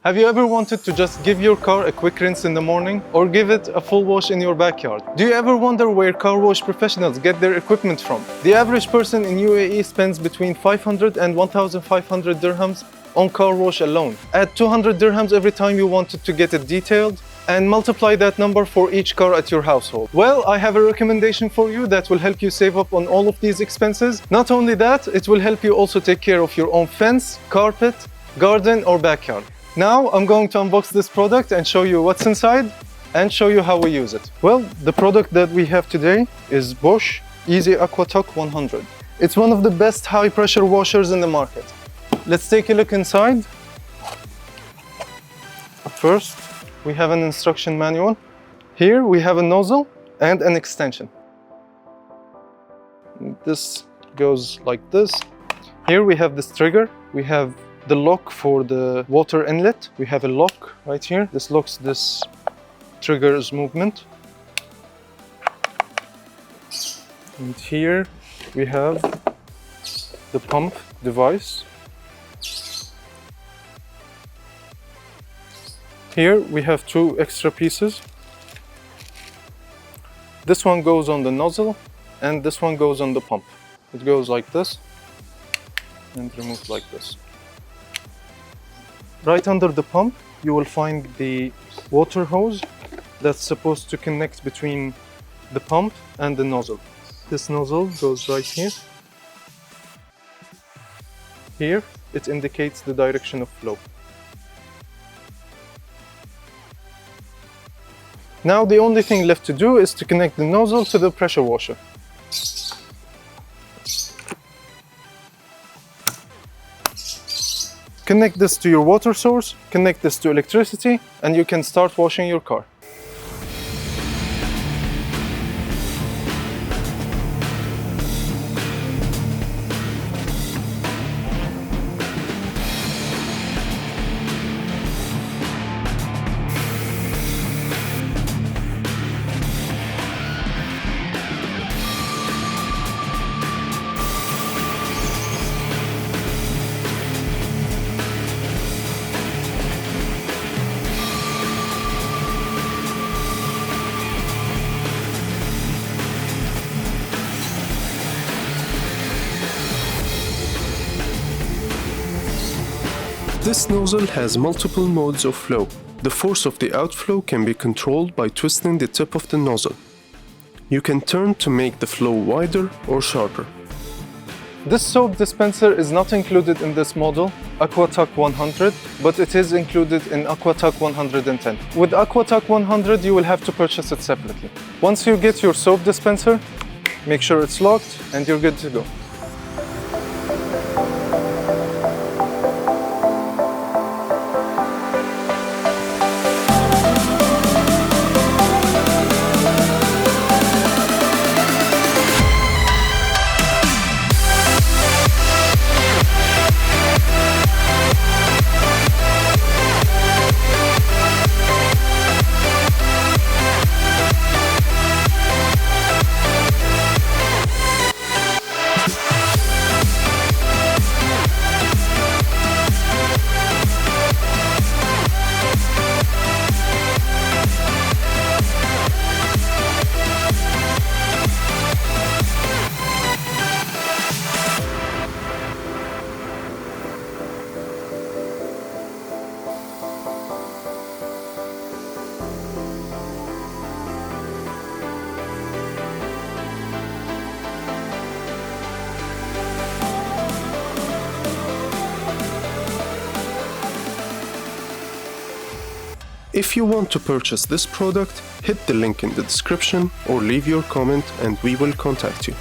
Have you ever wanted to just give your car a quick rinse in the morning or give it a full wash in your backyard? Do you ever wonder where car wash professionals get their equipment from? The average person in UAE spends between 500 and 1,500 dirhams on car wash alone. Add 200 dirhams every time you wanted to get it detailed and multiply that number for each car at your household. Well, I have a recommendation for you that will help you save up on all of these expenses. Not only that, it will help you also take care of your own fence, carpet, garden or backyard. Now I'm going to unbox this product and show you what's inside and show you how we use it. Well, the product that we have today is Bosch Easy AquaTuck 100. It's one of the best high pressure washers in the market. Let's take a look inside. First, we have an instruction manual. Here we have a nozzle and an extension. This goes like this. Here we have this trigger. We have the lock for the water inlet. We have a lock right here. This locks this trigger's movement. And here we have the pump device. Here we have two extra pieces. This one goes on the nozzle and this one goes on the pump. It goes like this and removed like this. Right under the pump, you will find the water hose that's supposed to connect between the pump and the nozzle. This nozzle goes right here. Here, it indicates the direction of flow. Now the only thing left to do is to connect the nozzle to the pressure washer. Connect this to your water source, connect this to electricity, and you can start washing your car. This nozzle has multiple modes of flow. The force of the outflow can be controlled by twisting the tip of the nozzle. You can turn to make the flow wider or sharper. This soap dispenser is not included in this model, AquaTuck 100, but it is included in AquaTuck 110. With AquaTuck 100, you will have to purchase it separately. Once you get your soap dispenser, make sure it's locked and you're good to go. If you want to purchase this product, hit the link in the description or leave your comment and we will contact you.